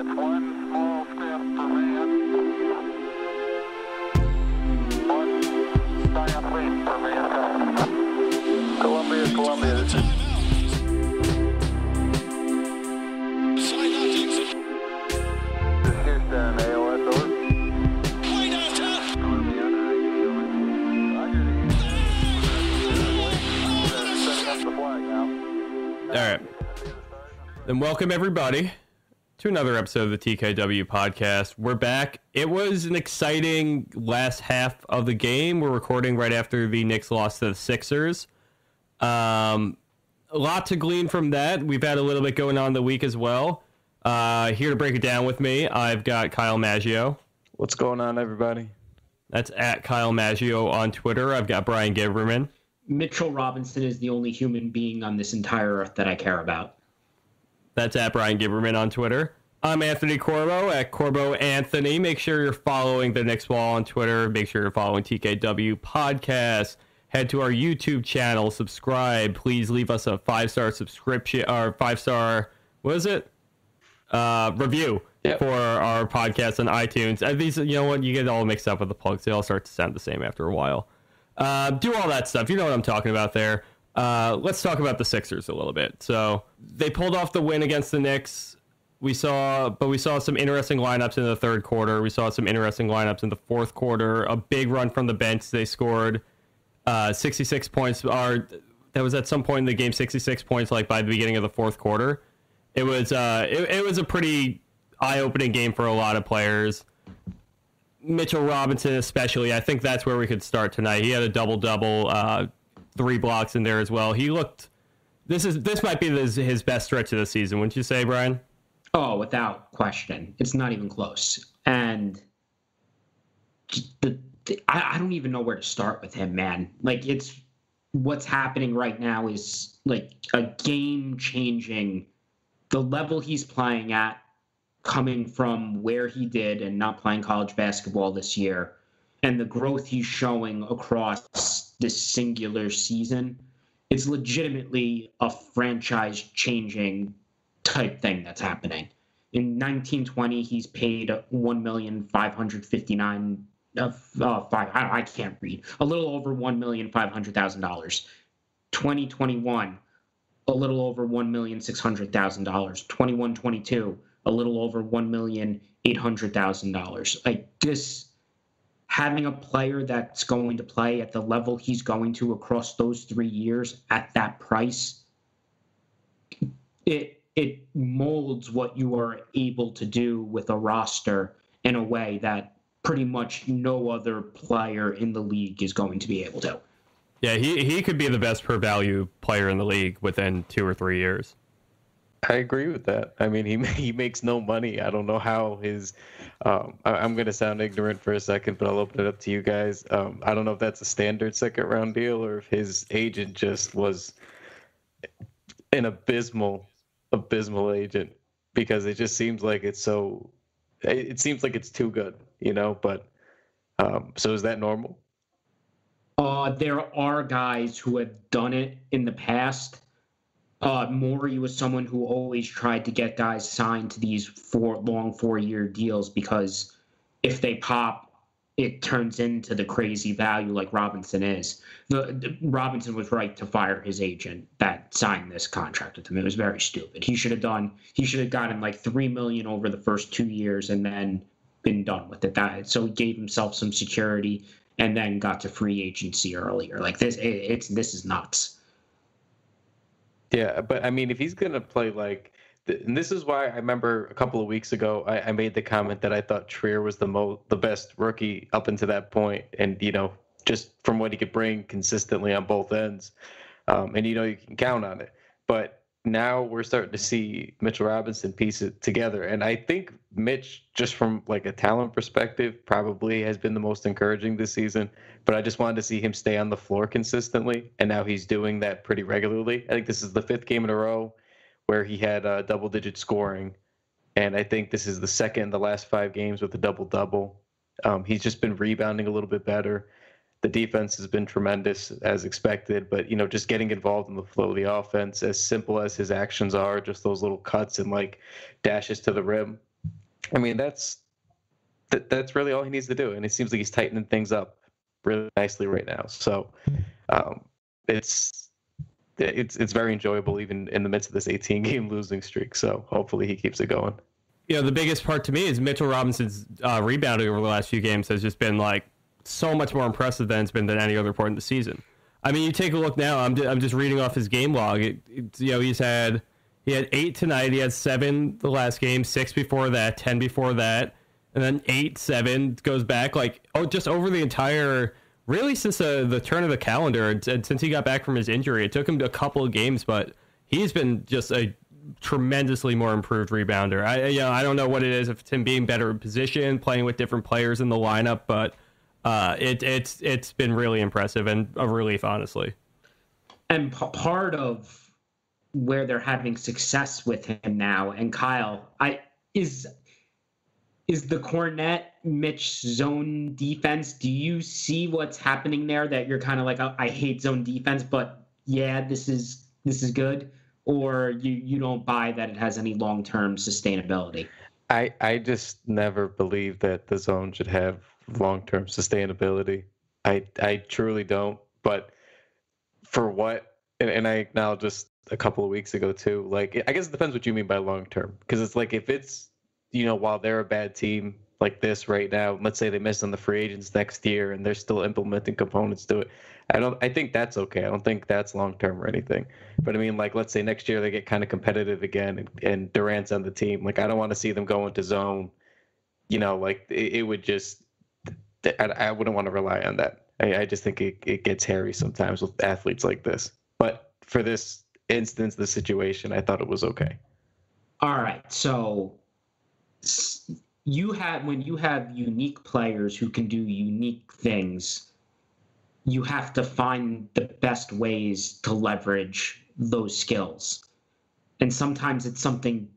That's one small step for man, one giant leap for mankind. Columbia, this is... This is Houston, AOS, over. All right. Then welcome everybody to another episode of the TKW podcast. We're back. It was an exciting last half of the game. We're recording right after the Knicks lost to the Sixers. A lot to glean from that. We've had a little bit going on the week as well. Here to break it down with me, I've got Kyle Maggio. What's going on, everybody? That's at Kyle Maggio on Twitter. I've got Bryan Gibberman. Mitchell Robinson is the only human being on this entire earth that I care about. That's at Bryan Gibberman on Twitter. I'm Anthony Corbo at Corbo Anthony. Make sure you're following the Knicks Ball on Twitter. Make sure you're following TKW Podcast. Head to our YouTube channel. Subscribe. Please leave us a 5-star subscription or 5-star. What is it? Review for our podcast on iTunes. These, you know what? You get all mixed up with the plugs. They all start to sound the same after a while. Do all that stuff. You know what I'm talking about there. Let's talk about the Sixers a little bit. So they pulled off the win against the Knicks. We saw some interesting lineups in the third quarter. We saw some interesting lineups in the fourth quarter. A big run from the bench. They scored 66 points. That was at some point in the game, 66 points, like by the beginning of the fourth quarter. It was it was a pretty eye-opening game for a lot of players. Mitchell Robinson especially, I think that's where we could start tonight. He had a double-double, 3 blocks in there as well. He looked... This might be his best stretch of the season, wouldn't you say, Bryan? Oh, without question. It's not even close. And I don't even know where to start with him, man. Like, it's... What's happening right now is, like, a game-changing... The level he's playing at, coming from where he did and not playing college basketball this year, and the growth he's showing across this singular season, it's legitimately a franchise-changing type thing that's happening. In 1920, he's paid $1,559,000. I can't read. A little over $1,500,000. 2021, a little over $1,600,000. 21-22. A little over $1,800,000. Like this, having a player that's going to play at the level he's going to across those 3 years at that price, it molds what you are able to do with a roster in a way that pretty much no other player in the league is going to be able to. Yeah, he could be the best per value player in the league within 2 or 3 years. I agree with that. I mean, he makes no money. I don't know how his I'm going to sound ignorant for a second, but I'll open it up to you guys. I don't know if that's a standard second round deal or if his agent just was an abysmal agent, because it just seems like it seems like it's too good, you know, but so is that normal? There are guys who have done it in the past. Morey was someone who always tried to get guys signed to these 4-year deals, because if they pop, it turns into the crazy value like Robinson is. Robinson was right to fire his agent that signed this contract with him. It was very stupid. He should have gotten like $3 million over the first 2 years and then been done with it. So he gave himself some security and then got to free agency earlier. Like this is nuts. Yeah, but I mean, if he's going to play like, and this is why I remember a couple of weeks ago, I made the comment that I thought Trier was the best rookie up until that point. And, you know, just from what he could bring consistently on both ends. And, you know, you can count on it. But now we're starting to see Mitchell Robinson piece it together. And I think Mitch, just from like a talent perspective, probably has been the most encouraging this season. But I just wanted to see him stay on the floor consistently. And now he's doing that pretty regularly. I think this is the 5th game in a row where he had double-digit scoring. And I think this is the second in the last 5 games with a double-double. He's just been rebounding a little bit better. The defense has been tremendous as expected, but, you know, just getting involved in the flow of the offense, as simple as his actions are, just those little cuts and like dashes to the rim. I mean, that's really all he needs to do, and it seems like he's tightening things up really nicely right now. So it's very enjoyable even in the midst of this 18-game losing streak. So hopefully he keeps it going. You know, the biggest part to me is Mitchell Robinson's rebounding over the last few games has just been like so much more impressive than it's been than any other part in the season. I mean, you take a look now. I'm just reading off his game log. He had 8 tonight. He had 7 the last game, 6 before that, 10 before that, and then 8, 7 goes back just over the entire. Really, since the turn of the calendar and since he got back from his injury, it took him a couple of games, but he's been just a tremendously more improved rebounder. I don't know what it is, if it's him being better in position, playing with different players in the lineup, but it's been really impressive and a relief, honestly. And part of where they're having success with him now, and Kyle, is the Kornet Mitch zone defense. Do you see what's happening there that you're kind of like, I hate zone defense, but yeah, this is good? Or you don't buy that it has any long-term sustainability? I just never believe that the zone should have long-term sustainability. I truly don't. But for what, and I acknowledged just a couple of weeks ago too, like, I guess it depends what you mean by long-term. Because it's like, if it's, while they're a bad team like this right now, let's say they miss on the free agents next year and they're still implementing components to it, I think that's okay. I don't think that's long-term or anything. But I mean, like, let's say next year they get kind of competitive again and Durant's on the team. Like, I don't want to see them go into zone, like it would just, I wouldn't want to rely on that. I just think it gets hairy sometimes with athletes like this. But for this instance, the situation, I thought it was okay. All right. So when you have unique players who can do unique things, you have to find the best ways to leverage those skills. And sometimes it's something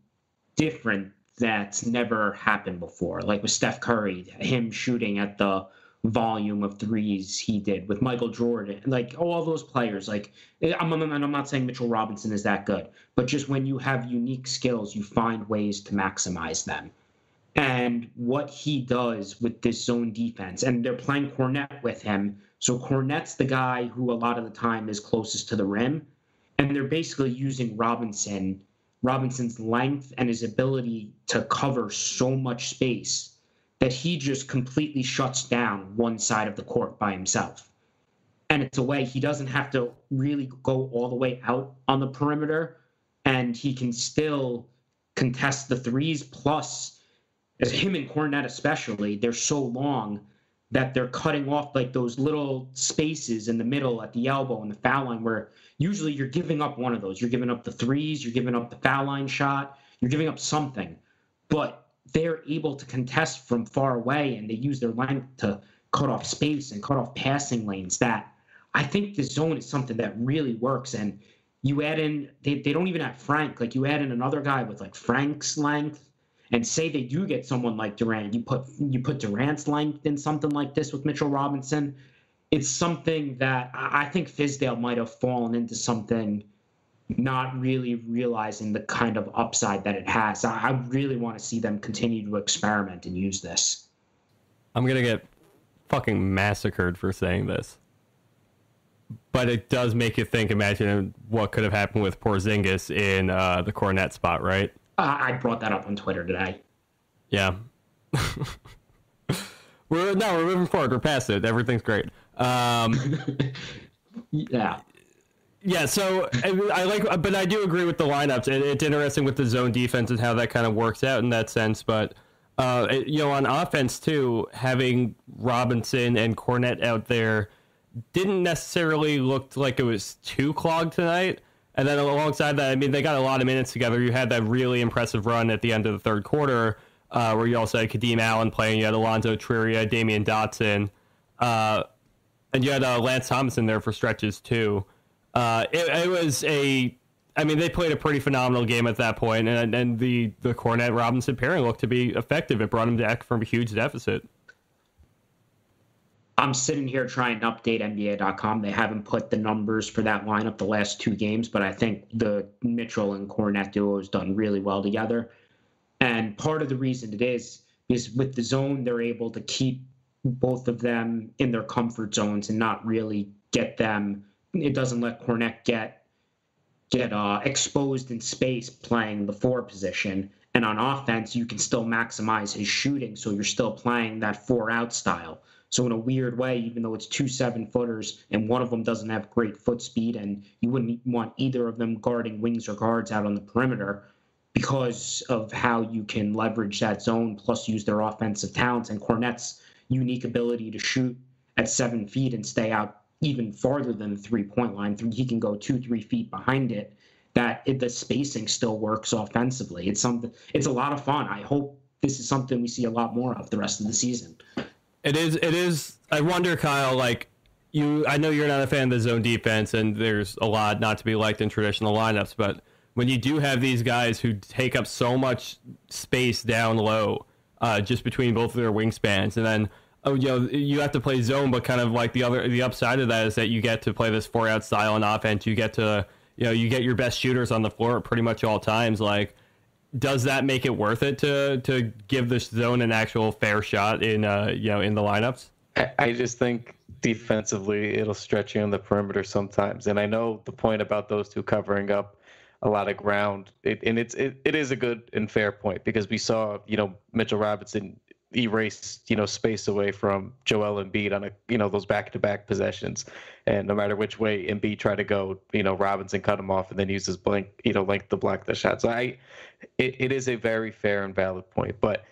different that's never happened before. Like with Steph Curry, him shooting at the volume of threes he did, with Michael Jordan, like all those players. Like, I'm not saying Mitchell Robinson is that good, but just when you have unique skills, you find ways to maximize them. And what he does with this zone defense, and they're playing Kornet with him. So Kornet's the guy who a lot of the time is closest to the rim. And they're basically using Robinson's length and his ability to cover so much space that he just completely shuts down one side of the court by himself. And it's a way he doesn't have to really go all the way out on the perimeter, and he can still contest the threes. Plus, as him and Kornet especially, they're so long that they're cutting off like those little spaces in the middle at the elbow and the foul line, where usually you're giving up one of those. You're giving up the threes, you're giving up the foul line shot, you're giving up something. But they're able to contest from far away, and they use their length to cut off space and cut off passing lanes. That, I think the zone is something that really works. And you add in, they don't even have Frank. Like, you add in another guy with like Frank's length, and say they do get someone like Durant, you put Durant's length in something like this with Mitchell Robinson. It's something that I think Fizdale might have fallen into something, not really realizing the kind of upside that it has. I really want to see them continue to experiment and use this. I'm going to get fucking massacred for saying this, but it does make you think. Imagine what could have happened with Porzingis in the Kornet spot, right? I brought that up on Twitter today. Yeah. We're moving forward. We're past it. Everything's great. Yeah. Yeah, so but I do agree with the lineups. It's interesting with the zone defense and how that kind of works out in that sense. But on offense too, having Robinson and Kornet out there didn't necessarily look like it was too clogged tonight. And then alongside that, I mean, they got a lot of minutes together. You had that really impressive run at the end of the third quarter, where you also had Kadeem Allen playing. You had Allonzo Trier, Damian Dotson, and you had Lance Thompson there for stretches too. It was they played a pretty phenomenal game at that point, and the Kornet Robinson pairing looked to be effective. It brought them back from a huge deficit. I'm sitting here trying to update NBA.com. They haven't put the numbers for that lineup the last two games, but I think the Mitchell and Kornet duo has done really well together. And part of the reason it is with the zone, they're able to keep both of them in their comfort zones and not really get them. It doesn't let Kornet get exposed in space playing the 4 position. And on offense, you can still maximize his shooting, so you're still playing that 4-out style. So in a weird way, even though it's 2 7-footers and one of them doesn't have great foot speed, and you wouldn't want either of them guarding wings or guards out on the perimeter because of how you can leverage that zone plus use their offensive talents and Kornet's unique ability to shoot at 7 feet and stay out even farther than the 3-point line. He can go 2-3 feet behind it. The spacing still works offensively. It's a lot of fun. I hope this is something we see a lot more of the rest of the season. It is. I wonder, Kyle, like I know you're not a fan of the zone defense, and there's a lot not to be liked in traditional lineups, but when you do have these guys who take up so much space down low, just between both of their wingspans, and then you have to play zone, but kind of like the upside of that is that you get to play this 4-out style on offense. You get to you get your best shooters on the floor at pretty much all times. Like, does that make it worth it to give this zone an actual fair shot in in the lineups? I just think defensively it'll stretch you on the perimeter sometimes, and I know the point about those two covering up a lot of ground, it is a good and fair point, because we saw Mitchell Robinson erase space away from Joel Embiid on those back-to-back possessions, and no matter which way Embiid tried to go, Robinson cut him off and then used his length to block the shot. So it is a very fair and valid point, but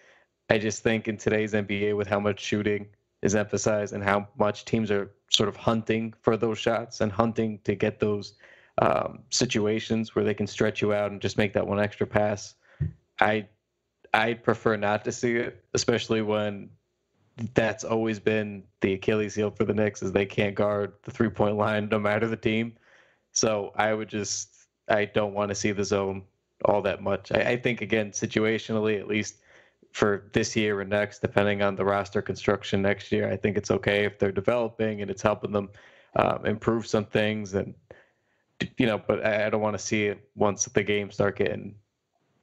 I just think in today's NBA, with how much shooting is emphasized and how much teams are sort of hunting for those shots and hunting to get those situations where they can stretch you out and just make that one extra pass, I'd prefer not to see it, especially when that's always been the Achilles heel for the Knicks, is they can't guard the 3-point line no matter the team. So I don't want to see the zone all that much. I think, again, situationally, at least for this year and next, depending on the roster construction next year, I think it's okay if they're developing and it's helping them improve some things. And but I don't want to see it once the games start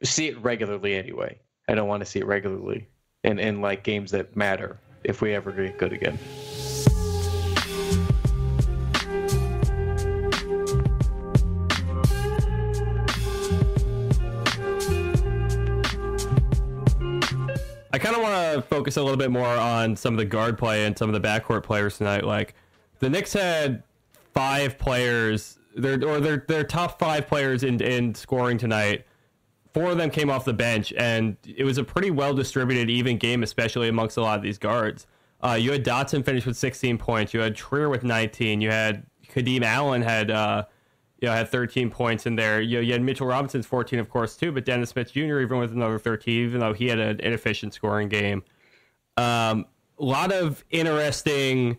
see it regularly anyway. I don't want to see it regularly in like games that matter if we ever get good again. I kind of want to focus a little bit more on some of the guard play and some of the backcourt players tonight. Like, the Knicks had 5 players, their top 5 players in scoring tonight. 4 of them came off the bench, and it was a pretty well-distributed, even game, especially amongst a lot of these guards. You had Dotson finish with 16 points. You had Trier with 19. You had Kadeem Allen had 13 points in there. You had Mitchell Robinson's 14, of course, too, but Dennis Smith Jr. even with another 13, even though he had an inefficient scoring game. A lot of interesting,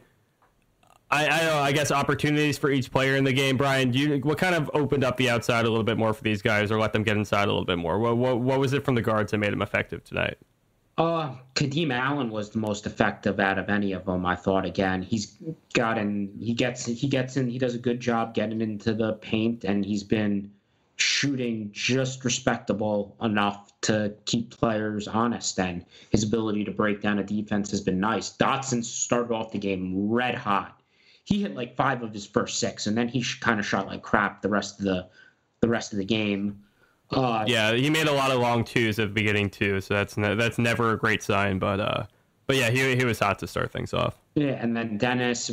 I guess, opportunities for each player in the game. Bryan, what kind of opened up the outside a little bit more for these guys, or let them get inside a little bit more? What was it from the guards that made them effective tonight? Kadeem Allen was the most effective out of any of them, I thought. Again, he does a good job getting into the paint, and he's been shooting just respectable enough to keep players honest, and his ability to break down a defense has been nice. Dotson started off the game red hot. He hit like 5 of his first 6, and then he kind of shot like crap the rest of the game. Yeah, he made a lot of long twos at the beginning too, so that's never a great sign. But yeah, he was hot to start things off. Yeah, and then Dennis,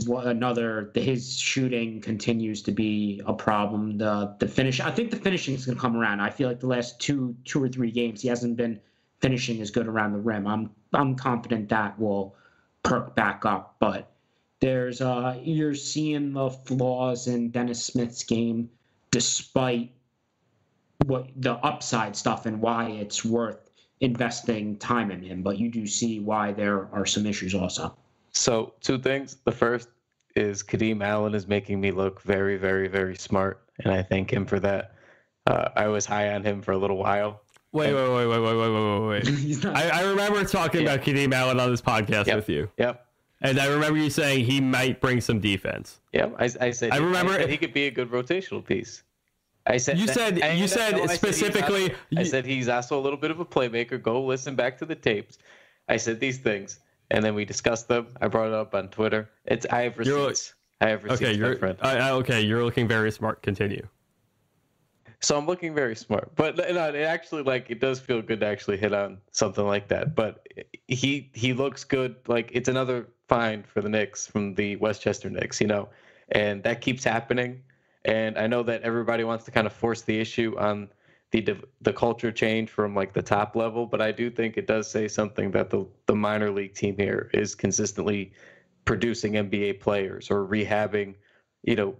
his shooting continues to be a problem. The finish, I think the finishing is going to come around. I feel like the last two or 3 games he hasn't been finishing as good around the rim. I'm confident that will perk back up, but there's you're seeing the flaws in Dennis Smith's game, despite what the upside stuff and why it's worth investing time in him. But you do see why there are some issues also. So 2 things. The first is Kadeem Allen is making me look very, very, very smart, and I thank him for that. I was high on him for a little while. Wait. I remember talking about Kadeem Allen on this podcast with you. Yep. And I remember you saying he might bring some defense. Yep. I said he could be a good rotational piece. I said specifically. I said he's also a little bit of a playmaker. Go listen back to the tapes. I said these things, and then we discussed them. I brought it up on Twitter. I have receipts. Okay, my friend. Okay, you're looking very smart. Continue. So I'm looking very smart, but no, it actually it does feel good to actually hit on something like that. But he looks good. Like it's another find for the Knicks from the Westchester Knicks, and that keeps happening. And I know that everybody wants to kind of force the issue on the culture change from the top level, but I do think it does say something that the minor league team here is consistently producing NBA players or rehabbing,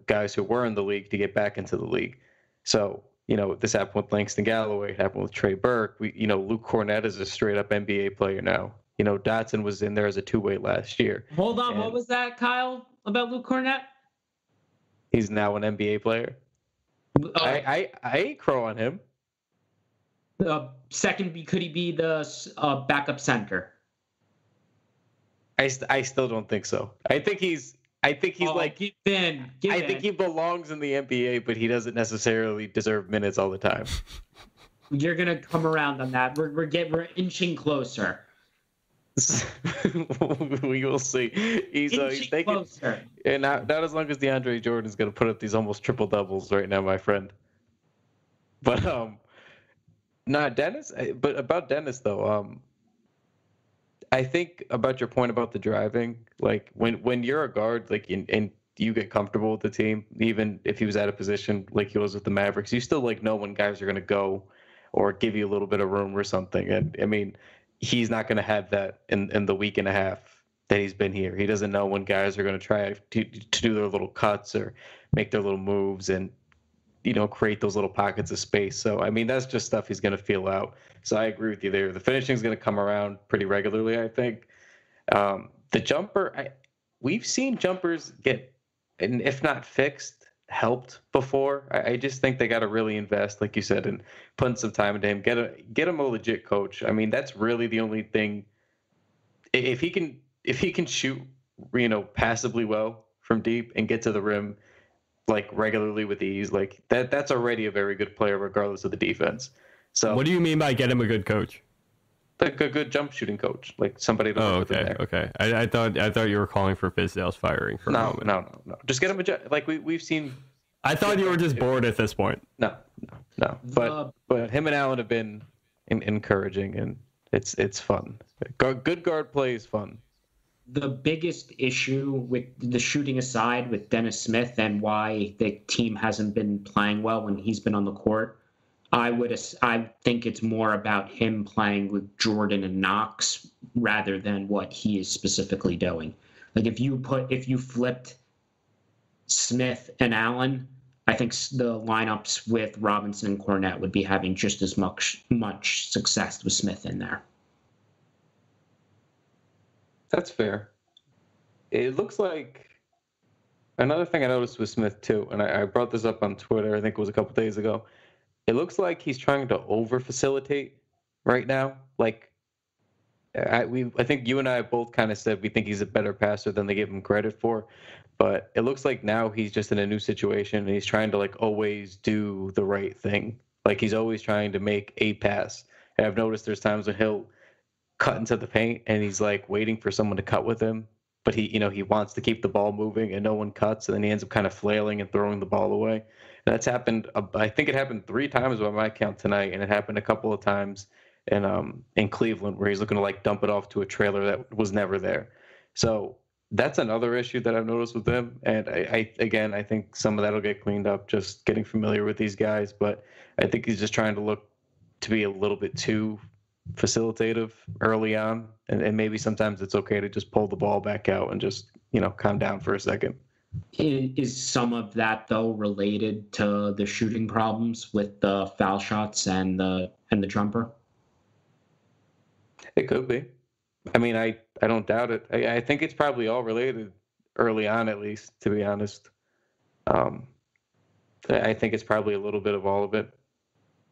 guys who were in the league to get back into the league. So, this happened with Langston Galloway, it happened with Trey Burke. Luke Kornet is a straight up NBA player now. Dotson was in there as a two-way last year. Hold on, what was that, Kyle, about Luke Kornet? He's now an NBA player. I ain't crow on him. Second, could he be the backup center? I still don't think so. I think he's Given. I think he belongs in the NBA, but he doesn't necessarily deserve minutes all the time. You're gonna come around on that. We're inching closer. We will see. He's taking closer. And not as long as DeAndre Jordan's gonna put up these almost triple doubles right now, my friend. But Dennis. But about Dennis though, I think about your point about the driving. Like when you're a guard, and you get comfortable with the team, even if he was at a position like he was with the Mavericks, you still know when guys are going to go or give you a little bit of room or something. And I mean, he's not going to have that in the week and a half that he's been here. He doesn't know when guys are going to try to do their little cuts or make their little moves and create those little pockets of space. So, I mean, that's just stuff he's going to feel out. So I agree with you there. The finishing is going to come around pretty regularly, I think. The jumper, we've seen jumpers get, and if not fixed, helped before. I just think they got to really invest, like you said, and putting some time into him. Get him a legit coach. I mean, that's really the only thing. If he can shoot, passably well from deep and get to the rim, regularly with ease, that's already a very good player regardless of the defense. So what do you mean by get him a good coach? Like a good jump shooting coach, somebody to work with him there. Okay. I thought you were calling for Fizdale's firing for a moment. No. Just get him we've seen. I thought you were just bored at this point. No. But him and Allen have been encouraging, and it's fun. Good guard play is fun. The biggest issue with the shooting aside with Dennis Smith and why the team hasn't been playing well when he's been on the court, I think it's more about him playing with Jordan and Knox rather than what he is specifically doing. If you flipped Smith and Allen, I think the lineups with Robinson and Kornet would be having just as much success with Smith in there. That's fair. It looks like another thing I noticed with Smith too, and I brought this up on Twitter, I think it was a couple days ago. It looks like he's trying to over-facilitate right now. I think you and I both kind of said we think he's a better passer than they give him credit for, but it looks like now he's just in a new situation and he's trying to always do the right thing. He's always trying to make a pass. And I've noticed there's times when he'll cut into the paint and he's waiting for someone to cut with him, but he wants to keep the ball moving and no one cuts, and then he ends up kind of flailing and throwing the ball away. And that's happened. I think it happened 3 times by my count tonight, and it happened a couple of times in Cleveland where he's looking to dump it off to a trailer that was never there. So that's another issue that I've noticed with him, and I think some of that'll get cleaned up just getting familiar with these guys, but I think he's just trying to look to be a little bit too facilitative early on, and maybe sometimes it's okay to just pull the ball back out and just calm down for a second. Is some of that though related to the shooting problems with the foul shots and the jumper? It could be. I mean, I don't doubt it. I think it's probably all related early on, at least, to be honest. I think it's probably a little bit of all of it.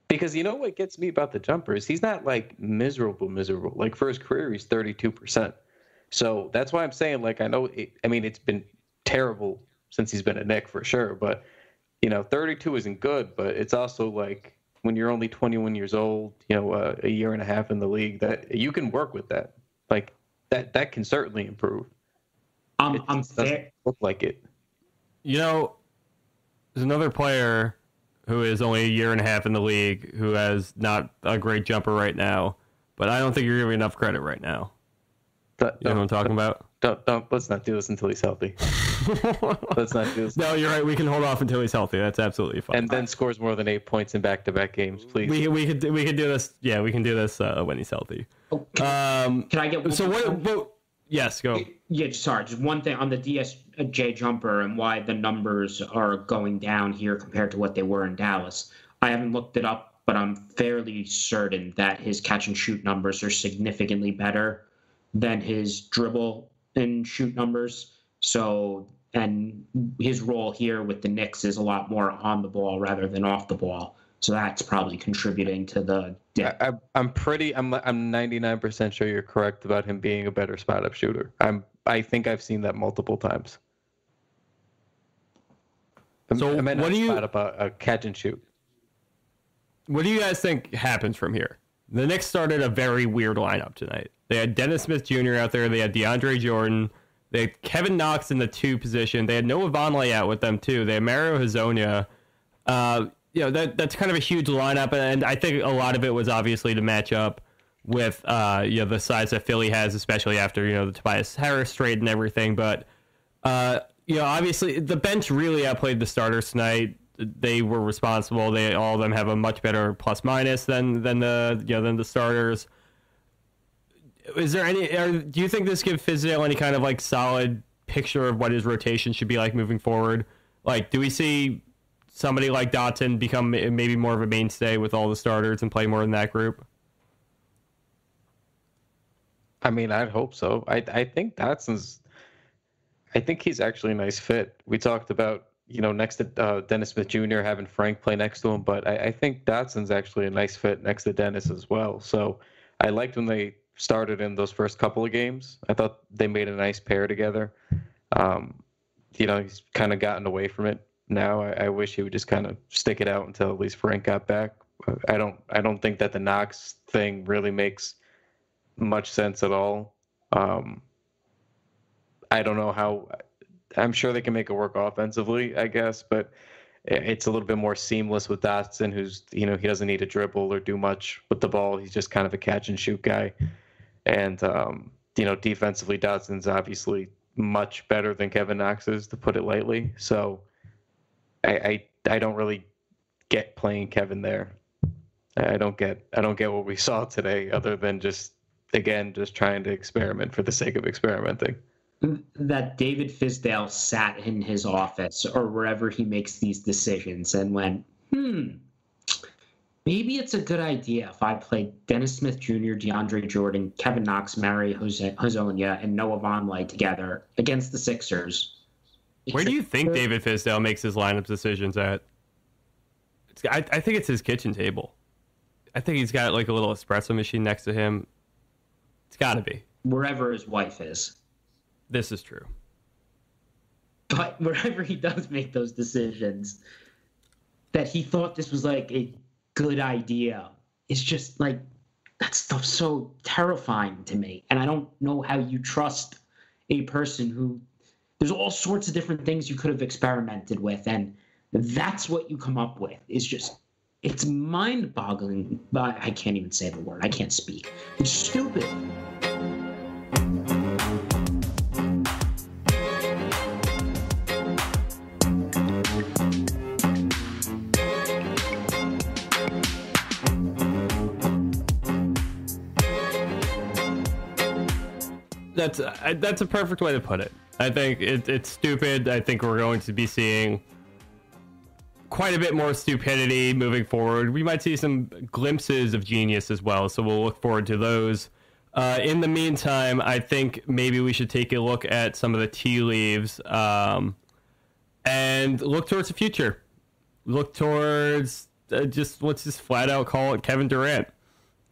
Because what gets me about the jumper is he's not miserable. For his career, he's 32%. So that's why I'm saying I know it's been terrible since he's been a Knick for sure, but 32 isn't good, but it's also like when you're only 21 years old, a year and a half in the league, that you can work with that. Like that can certainly improve. I'm Doesn't fair. look like it. There's another player who is only a year and a half in the league who has not a great jumper right now, but I don't think you're giving enough credit right now. You know what I'm talking about? Let's not do this until he's healthy. Let's not do this. No, you're right. We can hold off until he's healthy. That's absolutely fine. And then scores more than 8 points in back-to-back games, please. We could do this. Yeah, we can do this when he's healthy. Can I get one? So what? Yes, go. Yeah, sorry. Just one thing on the DSJ jumper and why the numbers are going down here compared to what they were in Dallas. I haven't looked it up, but I'm fairly certain that his catch and shoot numbers are significantly better than his dribble and shoot numbers. So, and his role here with the Knicks is a lot more on the ball rather than off the ball. So that's probably contributing to the dip. I'm 99% sure you're correct about him being a better spot up shooter. I think I've seen that multiple times. So what do you spot up a catch and shoot? What do you guys think happens from here? The Knicks started a very weird lineup tonight. They had Dennis Smith Jr. out there. They had DeAndre Jordan. They had Kevin Knox in the 2 position. They had Noah Vonleh out with them too. They had Mario Hezonja. That's kind of a huge lineup, and I think a lot of it was obviously to match up with the size that Philly has, especially after the Tobias Harris trade and everything. But obviously the bench really outplayed the starters tonight. They were responsible. All of them have a much better plus minus than the starters. Is there do you think this gives Fizdale any kind of like solid picture of what his rotation should be like moving forward? Like, do we see somebody like Dotson become maybe more of a mainstay with all the starters and play more in that group? I mean, I'd hope so. I think he's actually a nice fit. We talked about, next to Dennis Smith Jr. having Frank play next to him, but I think Dotson's actually a nice fit next to Dennis as well. So I liked when they started in those first couple of games. I thought they made a nice pair together. He's kind of gotten away from it now. I wish he would just kind of stick it out until at least Frank got back. I don't think that the Knox thing really makes much sense at all. I don't know how. I'm sure they can make it work offensively, I guess, but it's a little bit more seamless with Dotson, who's he doesn't need to dribble or do much with the ball. He's just kind of a catch and shoot guy, and defensively, Dotson's obviously much better than Kevin Knox is, to put it lightly. So I don't really get playing Kevin there. I don't get what we saw today, other than just trying to experiment for the sake of experimenting. That David Fizdale sat in his office or wherever he makes these decisions and went, maybe it's a good idea if I play Dennis Smith Jr., DeAndre Jordan, Kevin Knox, Mario Hezonja, and Noah Vonleh together against the Sixers. Where do you think David Fizdale makes his lineup decisions at? I think it's his kitchen table. I think he's got like a little espresso machine next to him. It's got to be. Wherever his wife is. This is true. But wherever he does make those decisions, that he thought this was like a good idea, it's just like, that stuff's so terrifying to me. And I don't know how you trust a person who, there's all sorts of different things you could have experimented with, and that's what you come up with. It's mind-boggling, but I can't even say the word. I can't speak. It's stupid. That's a perfect way to put it. I think it's stupid. I think we're going to be seeing quite a bit more stupidity moving forward. We might see some glimpses of genius as well, so we'll look forward to those. In the meantime, I think maybe we should take a look at some of the tea leaves and look towards the future. Look towards let's just flat out call it Kevin Durant.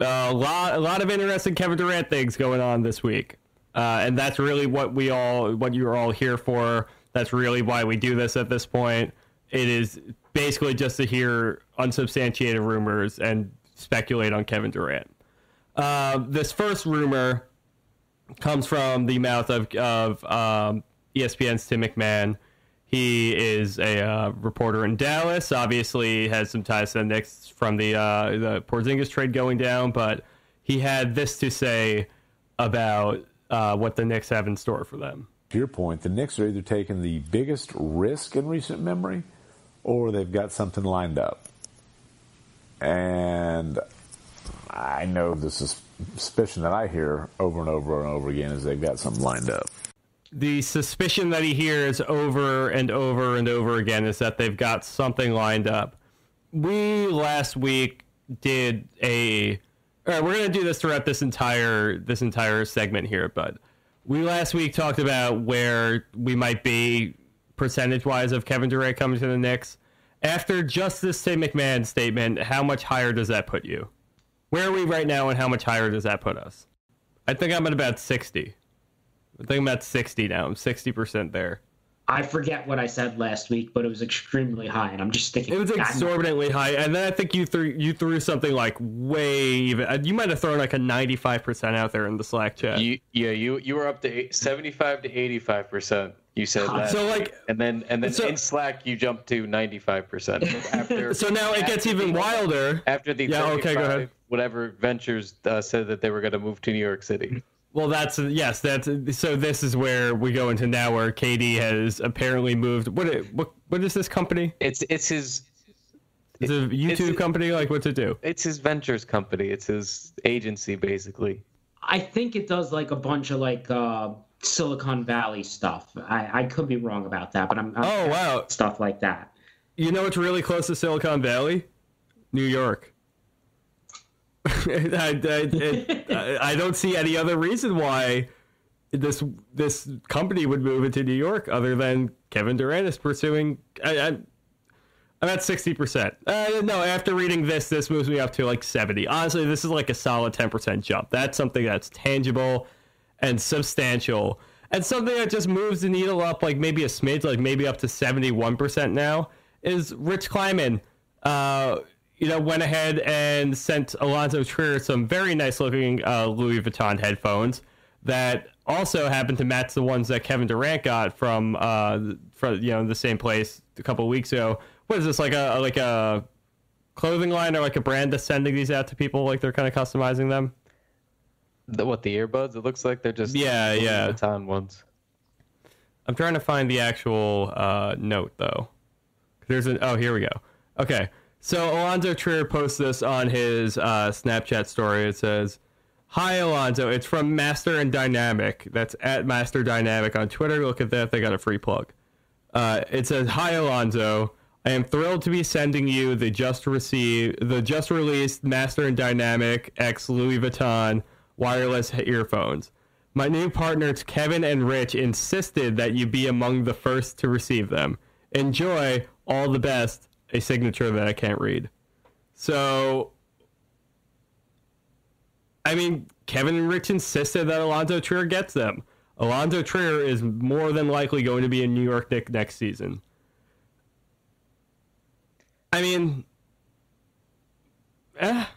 A lot of interesting Kevin Durant things going on this week. And that's really what you're all here for. That's really why we do this at this point. it is basically just to hear unsubstantiated rumors and speculate on Kevin Durant. This first rumor comes from the mouth of ESPN's Tim McMahon. He is a reporter in Dallas. Obviously, has some ties to the Knicks from the Porzingis trade going down. But he had this to say about what the Knicks have in store for them. To your point, the Knicks are either taking the biggest risk in recent memory, or they've got something lined up. And I know the suspicion that I hear over and over and over again is they've got something lined up. The suspicion that he hears over and over and over again is that they've got something lined up. We last week did we're going to do this throughout this entire segment here, but we last week talked about where we might be percentage-wise of Kevin Durant coming to the Knicks. After just this Tim McMahon statement, how much higher does that put you? Where are we right now, and how much higher does that put us? I think I'm at about 60. I think I'm at 60 now. I'm 60% there. I forget what I said last week, but it was extremely high, and I'm just sticking. It was exorbitantly high, and then I think you threw something like way even. You might have thrown like a 95% out there in the Slack chat. You were up to 75 to 85%. You said last. So week. and then in Slack you jumped to 95%. After so now it gets even wilder. After the go ahead. Whatever Ventures said that they were going to move to New York City. Well, that's so. This is where we go into now, where KD has apparently moved. What is this company? It's his. It's a YouTube company. Like, what's it do? It's his ventures company. It's his agency, basically. I think it does like a bunch of like Silicon Valley stuff. I could be wrong about that, but I'm oh wow, stuff like that. You know what's really close to Silicon Valley? New York. I don't see any other reason why this company would move into New York other than Kevin Durant is pursuing. I'm at 60%. No, after reading this moves me up to like 70. Honestly, this is like a solid 10% jump. That's something that's tangible and substantial, and something that just moves the needle up like maybe a smidge, like maybe up to 71% now. Is Rich Kleiman. Went ahead and sent Allonzo Trier some very nice looking Louis Vuitton headphones that also happened to match the ones that Kevin Durant got from the same place a couple of weeks ago. What is this, like a clothing line or like a brand that's sending these out to people, like they're kind of customizing them? The earbuds? It looks like they're just Louis Vuitton ones. I'm trying to find the actual note though. Here we go. Okay. So Allonzo Trier posts this on his Snapchat story. It says, "Hi Allonzo, it's from Master and Dynamic." That's at Master Dynamic on Twitter. Look at that; they got a free plug. It says, "Hi Allonzo, I am thrilled to be sending you the just released Master and Dynamic X Louis Vuitton wireless earphones. My new partners Kevin and Rich insisted that you be among the first to receive them. Enjoy. All the best." A signature that I can't read. So, I mean, Kevin and Rich insisted that Allonzo Trier gets them. Allonzo Trier is more than likely going to be in New York Knicks next season. I mean, I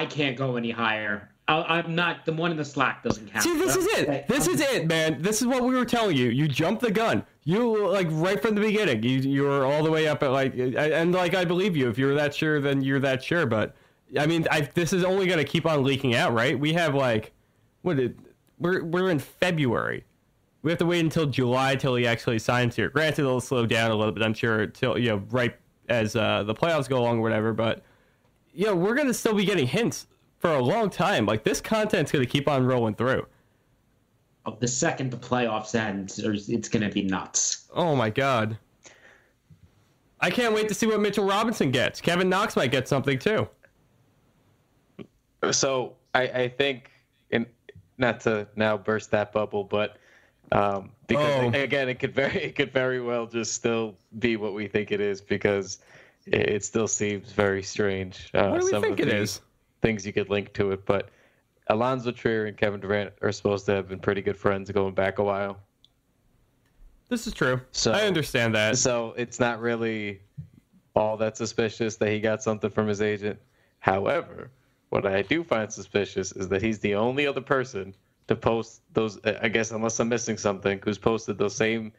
can't go any higher. I'm not the one in the Slack doesn't count. See, this is it. This is it, man. This is what we were telling you. You jumped the gun. You like right from the beginning. You were all the way up at like, and like I believe you. If you're that sure, then you're that sure. But I mean, this is only going to keep on leaking out, right? We have like, we're in February. We have to wait until July till he actually signs here. Granted, it'll slow down a little bit, I'm sure, till right as the playoffs go along or whatever. But we're going to still be getting hints for a long time. Like, this content's going to keep on rolling through. The second the playoffs end, it's going to be nuts. Oh, my God. I can't wait to see what Mitchell Robinson gets. Kevin Knox might get something, too. So, I think, and not to now burst that bubble, but because, again, it could very well just still be what we think it is, because it still seems very strange. What do we think it is? Things you could link to it, but Allonzo Trier and Kevin Durant are supposed to have been pretty good friends going back a while. This is true. So I understand that. So it's not really all that suspicious that he got something from his agent. However, what I do find suspicious is that he's the only other person to post those, I guess, unless I'm missing something, who's posted those same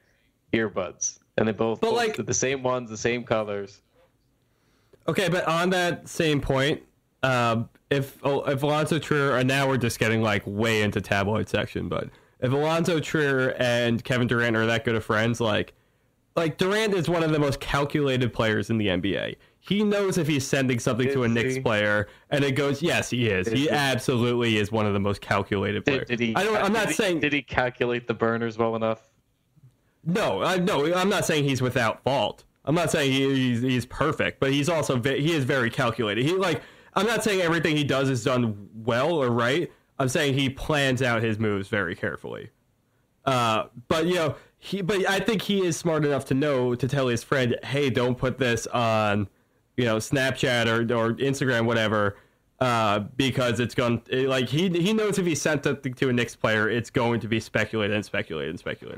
earbuds. And they both posted the same ones, the same colors. Okay, but on that same point, if Allonzo Trier, and now we're just getting like way into tabloid section, but if Allonzo Trier and Kevin Durant are that good of friends, like Durant is one of the most calculated players in the NBA. He knows if he's sending something to a Knicks player and it goes, yes, he is. He absolutely is one of the most calculated players. I'm not saying. Did he calculate the burners well enough? No, I'm not saying he's without fault. I'm not saying he's perfect, but he's also he is very calculated. I'm not saying everything he does is done well or right. I'm saying he plans out his moves very carefully. But I think he is smart enough to know to tell his friend, hey, don't put this on, Snapchat or Instagram, whatever, because it's going he knows if he sent something to a Knicks player, it's going to be speculated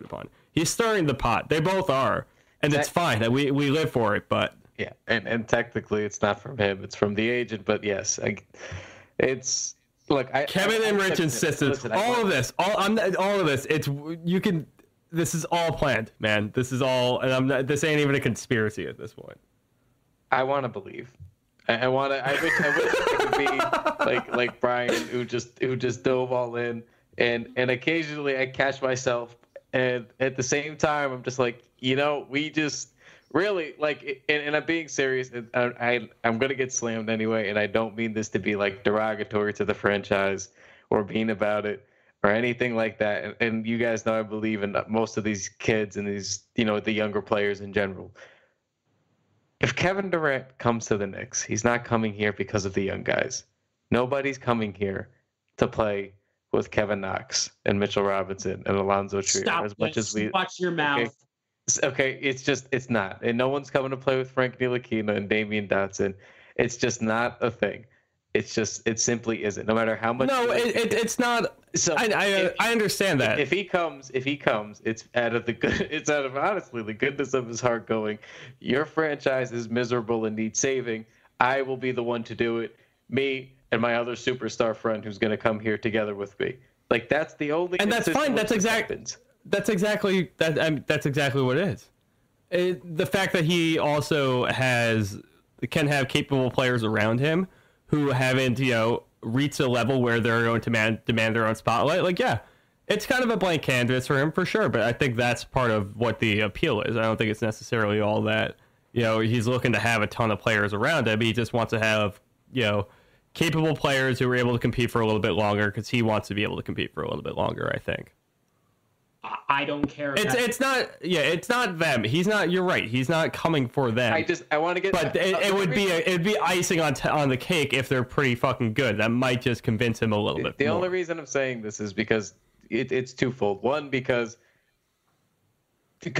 upon. He's stirring the pot. They both are, and it's fine. We live for it, but yeah, and technically it's not from him; it's from the agent. But yes, it's look. Kevin and Rich insisted all of this. This is all planned, man. This is all, and this ain't even a conspiracy at this point. I want to believe. I wish I could be like Bryan, who just dove all in, and occasionally I catch myself, and at the same time I'm just like, we just really and I'm being serious. And I'm gonna get slammed anyway, and I don't mean this to be like derogatory to the franchise or being about it or anything like that. And you guys know I believe in most of these kids and these the younger players in general. If Kevin Durant comes to the Knicks, he's not coming here because of the young guys. Nobody's coming here to play with Kevin Knox and Mitchell Robinson and Allonzo Trier as much as we watch your mouth. Okay, it's not. And no one's coming to play with Frank Ntilikina and Damian Dotson. It's just not a thing. It simply isn't. No matter how much. No, it's not. So I understand that. If he comes, it's out of honestly the goodness of his heart going, your franchise is miserable and needs saving. I will be the one to do it. Me and my other superstar friend who's going to come here together with me. That's the only. And that's fine. That's exactly what it is. The fact that he also can have capable players around him who haven't, reached a level where they're going to demand their own spotlight. It's kind of a blank canvas for him for sure, but I think that's part of what the appeal is. I don't think it's necessarily all that, he's looking to have a ton of players around him. He just wants to have, capable players who are able to compete for a little bit longer because he wants to be able to compete for a little bit longer, I think. I don't care. It's not them. He's not. You're right. He's not coming for them. I want to get. But it'd be icing on the cake if they're pretty fucking good. That might just convince him a little bit. The only reason I'm saying this is because it's twofold. One, because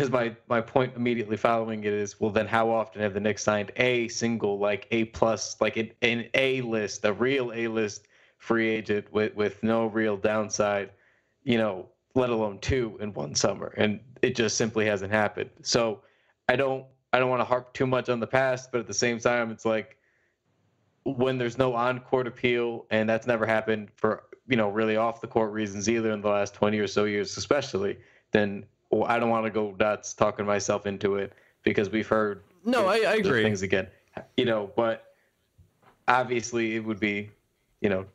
my point immediately following it is, well, then how often have the Knicks signed a single A plus an A list, a real A list free agent with no real downside, let alone two in one summer, and it just simply hasn't happened. So I don't want to harp too much on the past, but at the same time, it's when there's no on-court appeal, and that's never happened for really off-the-court reasons either in the last 20 or so years, especially. Then I don't want to go nuts talking myself into it because we've heard I agree things again, But obviously, it would be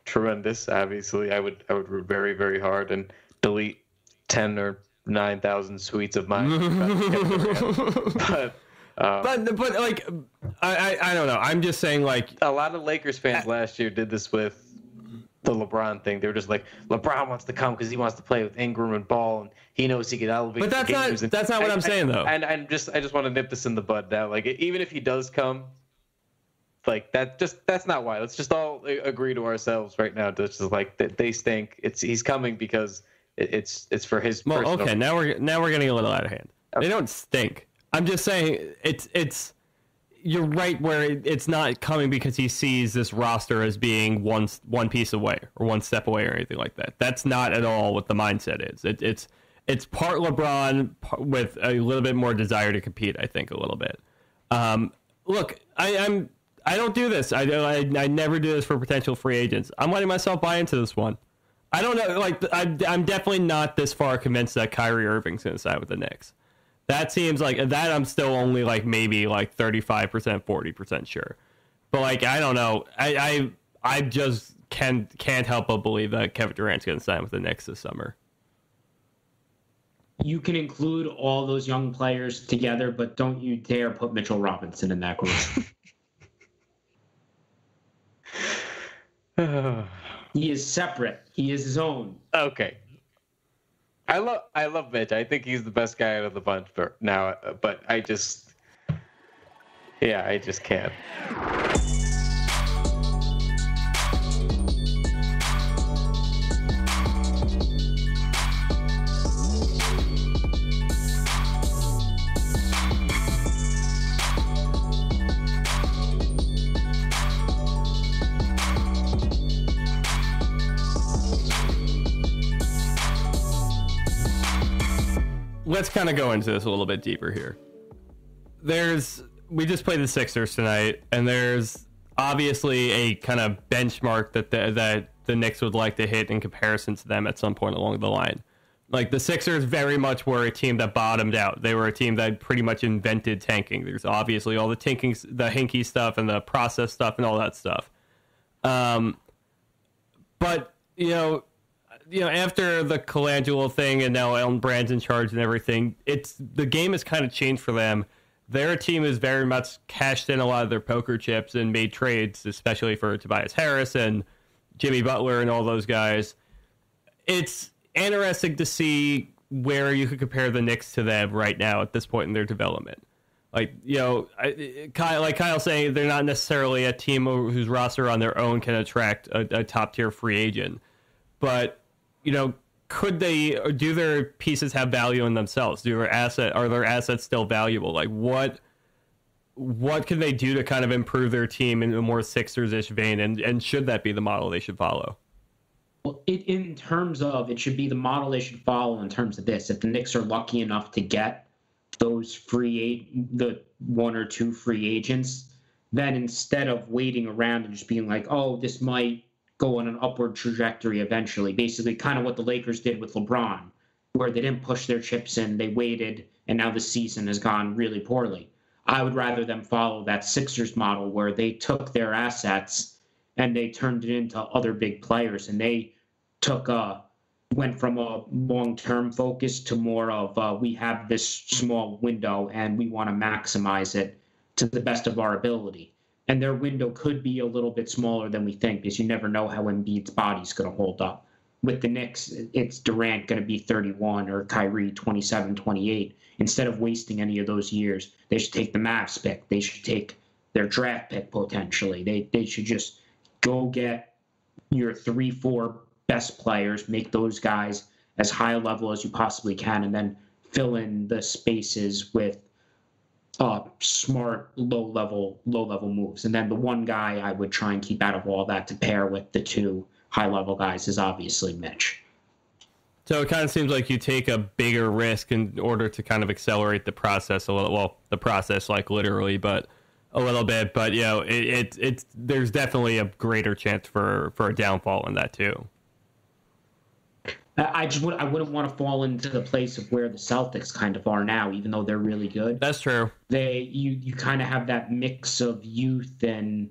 tremendous. Obviously, I would root very, very hard and delete 10 or 9,000 tweets of mine. but I don't know. I'm just saying a lot of Lakers fans last year did this with the LeBron thing. They were just like, LeBron wants to come because he wants to play with Ingram and Ball, and he knows he can elevate. But that's not what I'm saying though. And I just want to nip this in the bud now. Even if he does come, that's not why. Let's just all agree to ourselves right now. Just that they stink. He's coming because it's for his. Well, okay. Now we're getting a little out of hand. Okay. They don't stink. I'm just saying it's. You're right where it's not coming because he sees this roster as being one piece away or one step away or anything like that. That's not at all what the mindset is. It's part LeBron with a little bit more desire to compete, I think, a little bit. Look, I don't do this. I never do this for potential free agents. I'm letting myself buy into this one. I don't know. Like, I'm definitely not this far convinced that Kyrie Irving's going to sign with the Knicks. That seems like that. I'm still only like maybe like 35%, 40% sure. But like, I don't know. I just can't help but believe that Kevin Durant's going to sign with the Knicks this summer. You can include all those young players together, but don't you dare put Mitchell Robinson in that group. He is separate. He is his own. Okay. I love Mitch. I think he's the best guy out of the bunch for now, but I just can't. Let's kind of go into this a little bit deeper here. We just played the Sixers tonight, and there's obviously a kind of benchmark that the Knicks would like to hit in comparison to them at some point along the line. Like, the Sixers very much were a team that bottomed out. They were a team that pretty much invented tanking. There's obviously all the hinky stuff and the process stuff and all that stuff. But after the Colangelo thing and now Elton Brand's in charge and everything, the game has kind of changed for them. Their team has very much cashed in a lot of their poker chips and made trades, especially for Tobias Harris and Jimmy Butler and all those guys. It's interesting to see where you could compare the Knicks to them right now at this point in their development. Like, Kyle saying, they're not necessarily a team whose roster on their own can attract a top-tier free agent. But do their pieces have value in themselves? Are their assets still valuable? Like, what can they do to kind of improve their team in a more Sixers-ish vein? And should that be the model they should follow? Well, in terms of, it should be the model they should follow in terms of this. If the Knicks are lucky enough to get the one or two free agents, then instead of waiting around and just being like, oh, this might go on an upward trajectory eventually, basically kind of what the Lakers did with LeBron, where they didn't push their chips in, they waited, and now the season has gone really poorly. I would rather them follow that Sixers model where they took their assets and they turned it into other big players, and they went from a long-term focus to more of we have this small window and we want to maximize it to the best of our ability. And their window could be a little bit smaller than we think, because you never know how Embiid's body's going to hold up. With the Knicks, it's Durant going to be 31 or Kyrie 27, 28. Instead of wasting any of those years, they should take the Mavs pick. They should take their draft pick potentially. They should just go get your 3-4 best players, make those guys as high a level as you possibly can, and then fill in the spaces with smart low-level moves. And then the one guy I would try and keep out of all that to pair with the two high-level guys is obviously Mitch. So it kind of seems like you take a bigger risk in order to kind of accelerate the process a little. Well, the process, like literally, but a little bit. But it's there's definitely a greater chance for a downfall in that too. I wouldn't want to fall into the place of where the Celtics kind of are now, even though they're really good. That's true. You kind of have that mix of youth and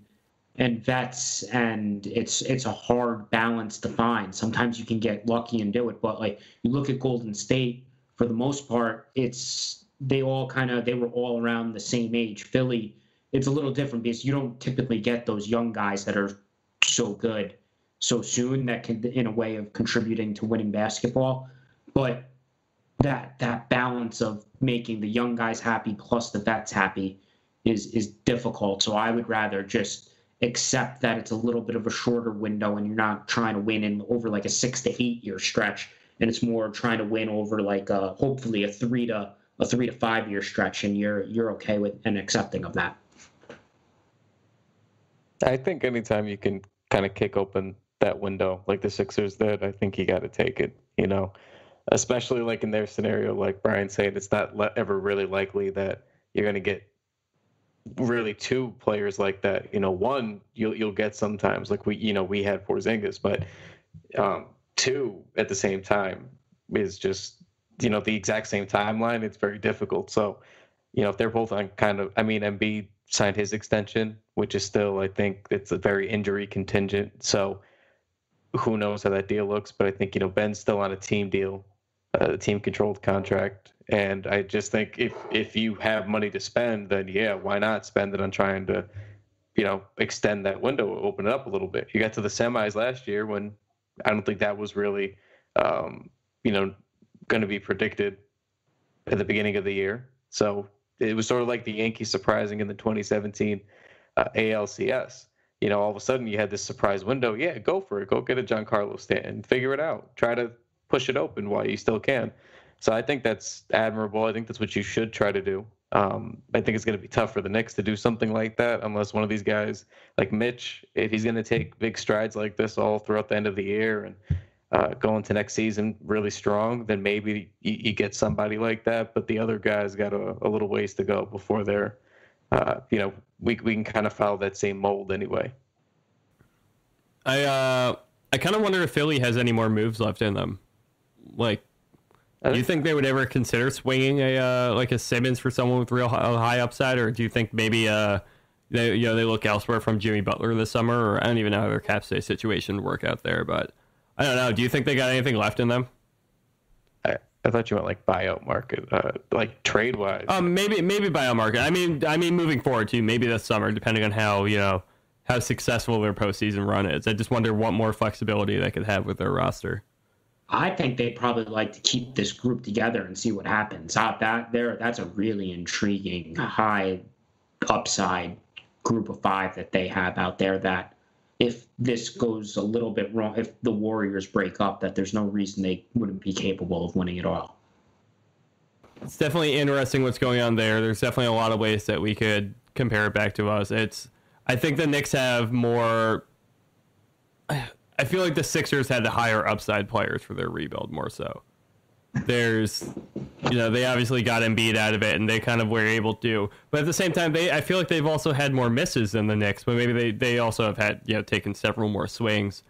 vets, and it's a hard balance to find. Sometimes you can get lucky and do it, but like you look at Golden State, for the most part, they were all around the same age. Philly, it's a little different because you don't typically get those young guys that are so good so soon that can, in a way of contributing to winning basketball. But that balance of making the young guys happy plus the vets happy is difficult. So I would rather just accept that it's a little bit of a shorter window and you're not trying to win in over like a 6 to 8 year stretch, and it's more trying to win over like hopefully a 3 to 5 year stretch, and you're okay with and accepting of that. I think anytime you can kind of kick open that window like the Sixers did, I think you got to take it. especially like in their scenario, like Bryan said, it's not ever really likely that you're going to get really two players like that. One you'll get sometimes, like we had Porzingis, but two at the same time is just the exact same timeline. It's very difficult. So if they're both on Embiid signed his extension, which is still, I think it's a very injury contingent. So who knows how that deal looks, but I think Ben's still on a team deal, a team controlled contract. And I just think if you have money to spend, then yeah, why not spend it on trying to, extend that window, open it up a little bit. You got to the semis last year when I don't think that was really, going to be predicted at the beginning of the year. So it was sort of like the Yankees surprising in the 2017 ALCS. All of a sudden you had this surprise window. Yeah, go for it. Go get a Giancarlo Stanton. Figure it out. Try to push it open while you still can. So I think that's admirable. I think that's what you should try to do. I think it's going to be tough for the Knicks to do something like that unless one of these guys like Mitch, if he's going to take big strides like this all throughout the end of the year and go into next season really strong, then maybe you get somebody like that. But the other guys got a little ways to go before they're, we can kind of follow that same mold anyway. I kind of wonder if Philly has any more moves left in them. Like, do you think they would ever consider swinging a Simmons for someone with real high upside, or do you think maybe they look elsewhere from Jimmy Butler this summer? Or I don't even know how their cap space situation would work out there, but I don't know. Do you think they got anything left in them? I thought you meant like buyout market, like trade wise. Maybe buyout market. I mean moving forward too. Maybe this summer, depending on how successful their postseason run is. I just wonder what more flexibility they could have with their roster. I think they'd probably like to keep this group together and see what happens. That's a really intriguing, high upside group of five that they have out there that if this goes a little bit wrong, if the Warriors break up, that there's no reason they wouldn't be capable of winning it all. It's definitely interesting what's going on there. There's definitely a lot of ways that we could compare it back to us. I think the Knicks have more... I feel like the Sixers had the higher upside players for their rebuild more so. There's, they obviously got Embiid out of it, and they kind of were able to. But at the same time, I feel like they've also had more misses than the Knicks, but maybe they also have had, taken several more swings.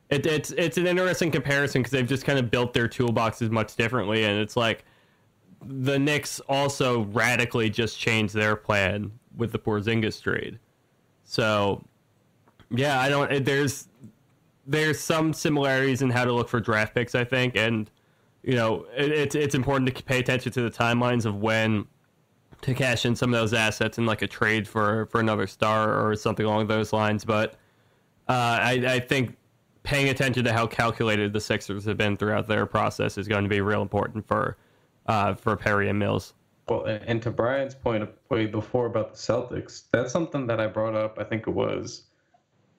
It's an interesting comparison because they've just kind of built their toolboxes much differently, and it's like the Knicks also radically just changed their plan with the Porzingis trade. So, yeah, there's some similarities in how to look for draft picks, I think, and it's important to pay attention to the timelines of when to cash in some of those assets in like a trade for another star or something along those lines. But I think paying attention to how calculated the Sixers have been throughout their process is going to be real important for Perry and Mills. Well, and to Brian's point way before about the Celtics, that's something that I brought up. I think it was.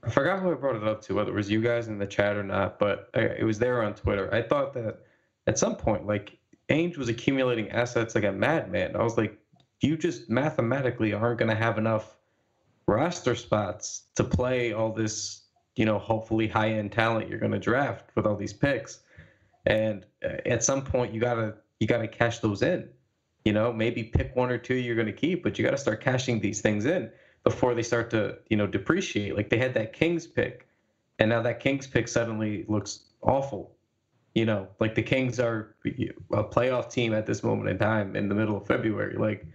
I forgot who I brought it up to, whether it was you guys in the chat or not, but it was there on Twitter. I thought that at some point, like, Ainge was accumulating assets like a madman. I was like, you just mathematically aren't going to have enough roster spots to play all this, hopefully high-end talent you're going to draft with all these picks. And at some point, you gotta cash those in. Maybe pick one or two you're going to keep, but you got to start cashing these things in before they start to, depreciate. Like they had that Kings pick, and now that Kings pick suddenly looks awful. Like the Kings are a playoff team at this moment in time in the middle of February. Like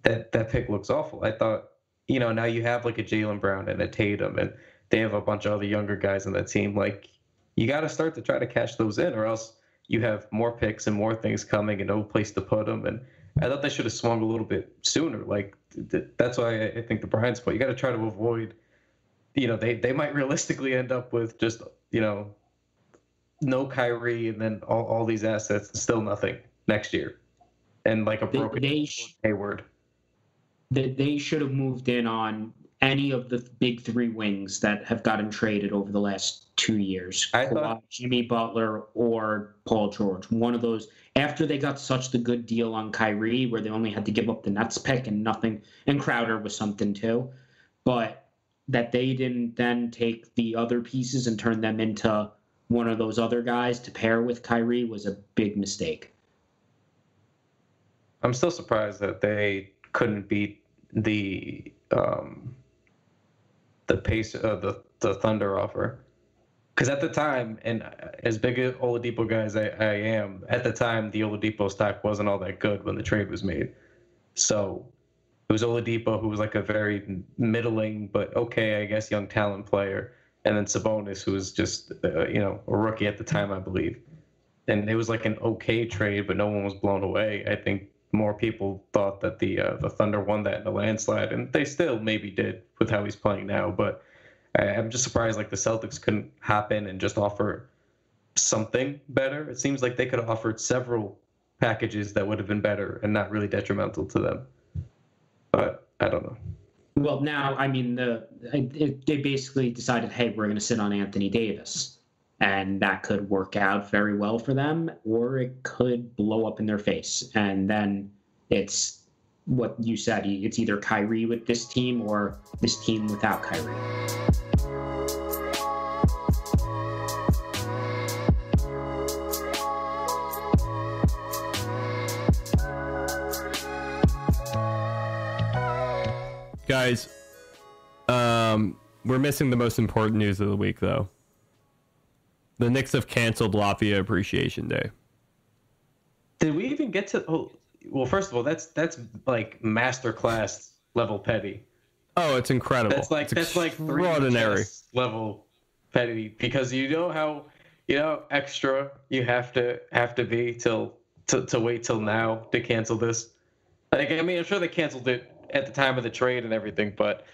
that pick looks awful. I thought, now you have like a Jaylen Brown and a Tatum, and they have a bunch of other younger guys on that team. Like you got to start to try to cash those in, or else you have more picks and more things coming and no place to put them. And I thought they should have swung a little bit sooner. Like that's why I think the Brian's point, you got to try to avoid, they might realistically end up with just, no Kyrie and then all these assets and still nothing next year. And like a broken Hayward. They should have moved in on any of the big three wings that have gotten traded over the last 2 years. I thought Jimmy Butler or Paul George. One of those. After they got such the good deal on Kyrie, where they only had to give up the Nets pick and nothing, and Crowder was something too, but that they didn't then take the other pieces and turn them into one of those other guys to pair with Kyrie was a big mistake. I'm still surprised that they couldn't beat the pace the Thunder offer. Because at the time, and as big an Oladipo guy as I am, at the time the Oladipo stock wasn't all that good when the trade was made. So it was Oladipo, who was like a very middling but okay, I guess, young talent player, and then Sabonis, who was just a rookie at the time, I believe. And it was like an okay trade, but no one was blown away. I think more people thought that the Thunder won that in a landslide, and they still maybe did with how he's playing now. But I'm just surprised like the Celtics couldn't hop in and just offer something better. It seems like they could have offered several packages that would have been better and not really detrimental to them. But I don't know. Well, now, I mean, they basically decided, hey, we're going to sit on Anthony Davis. And that could work out very well for them, or it could blow up in their face. And then it's what you said. It's either Kyrie with this team or this team without Kyrie. Guys, we're missing the most important news of the week, though. The Knicks have canceled Latvia Appreciation Day. Did we even get to? Oh, well, first of all, that's like masterclass level petty. Oh, it's incredible. That's like extraordinary level petty, because you know how extra you have to be to wait till now to cancel this. Like, I mean, I'm sure they canceled it at the time of the trade and everything, but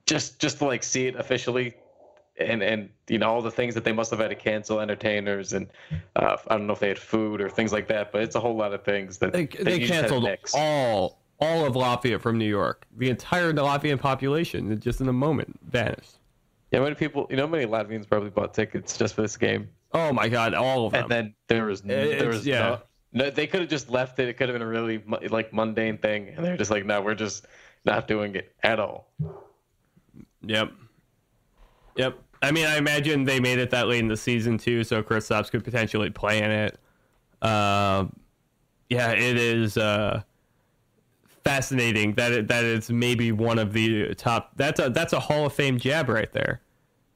just to like see it officially. And all the things that they must have had to cancel, entertainers, and I don't know if they had food or things like that, but it's a whole lot of things that they canceled all of Latvia from New York. The entire Latvian population, just in a moment, vanished. Yeah, many people, how many Latvians probably bought tickets just for this game? Oh my God, all of them. And then there was no, they could have just left it. It could have been a really like mundane thing, and they're just like, no, we're just not doing it at all. Yep. I mean, I imagine they made it that late in the season too, so Kristaps could potentially play in it. Yeah, it is fascinating that it's maybe one of the top. That's a Hall of Fame jab right there.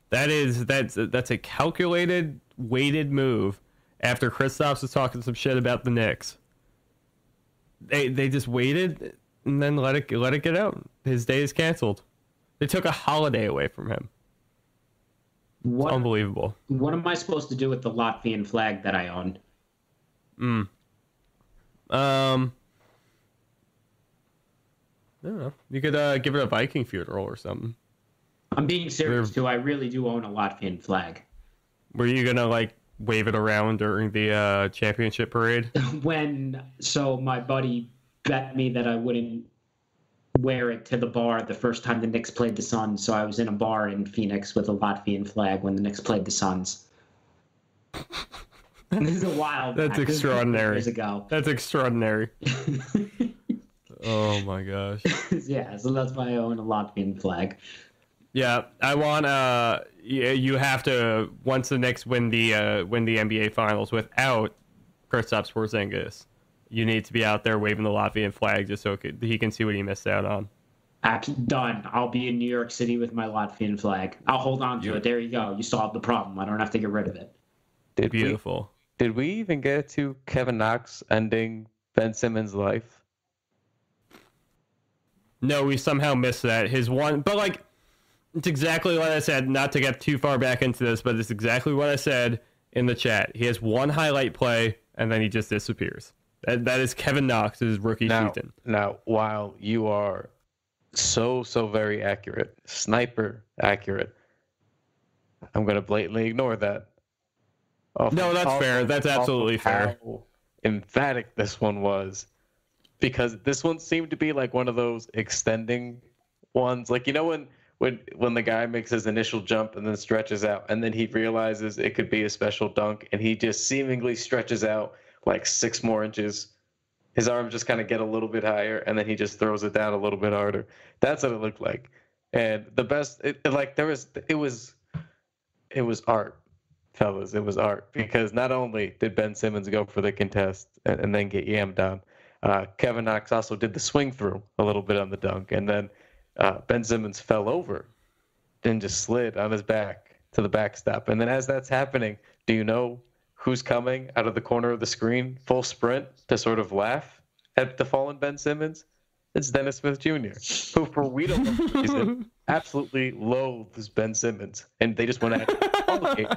That's a calculated, weighted move. After Kristaps was talking some shit about the Knicks, they just waited and then let it get out. His day is canceled. They took a holiday away from him. It's unbelievable. What am I supposed to do with the Latvian flag that I own? I don't know. You could give it a Viking funeral or something. I'm being serious too. I really do own a Latvian flag. Were you gonna like wave it around during the championship parade? So my buddy bet me that I wouldn't wear it to the bar the first time the Knicks played the Suns. So I was in a bar in Phoenix with a Latvian flag when the Knicks played the Suns. This is a while back. That's extraordinary. Years ago. That's extraordinary. Oh my gosh. Yeah, so that's why I own a Latvian flag. Yeah, I want you have to, once the Knicks win the NBA Finals without Kristaps Porzingis, you need to be out there waving the Latvian flag just so he can see what he missed out on. Done. I'll be in New York City with my Latvian flag. I'll hold on to it. There you go. You solved the problem. I don't have to get rid of it. Beautiful. Did we even get to Kevin Knox ending Ben Simmons' life? No, we somehow missed that. His one, but like, it's exactly what I said. Not to get too far back into this, but it's exactly what I said in the chat. He has one highlight play, and then he just disappears. That is Kevin Knox's rookie season. Now, while you are so very accurate, sniper accurate, I'm going to blatantly ignore that. No, that's fair. That's absolutely fair. How emphatic this one was, because this one seemed to be like one of those extending ones. Like, when the guy makes his initial jump and then stretches out, and then he realizes it could be a special dunk, and he just seemingly stretches out like 6 more inches. His arms just kind of get a little bit higher, and then he just throws it down a little bit harder. That's what it looked like. And the best, it it was art, fellas. It was art because not only did Ben Simmons go for the contest and then get yammed down, Kevin Knox also did the swing through a little bit on the dunk, and then Ben Simmons fell over and just slid on his back to the backstop. And then as that's happening, do you know who's coming out of the corner of the screen, full sprint, to sort of laugh at the fallen Ben Simmons? It's Dennis Smith Jr., who for we don't know reason absolutely loathes Ben Simmons, and they just went at it all game.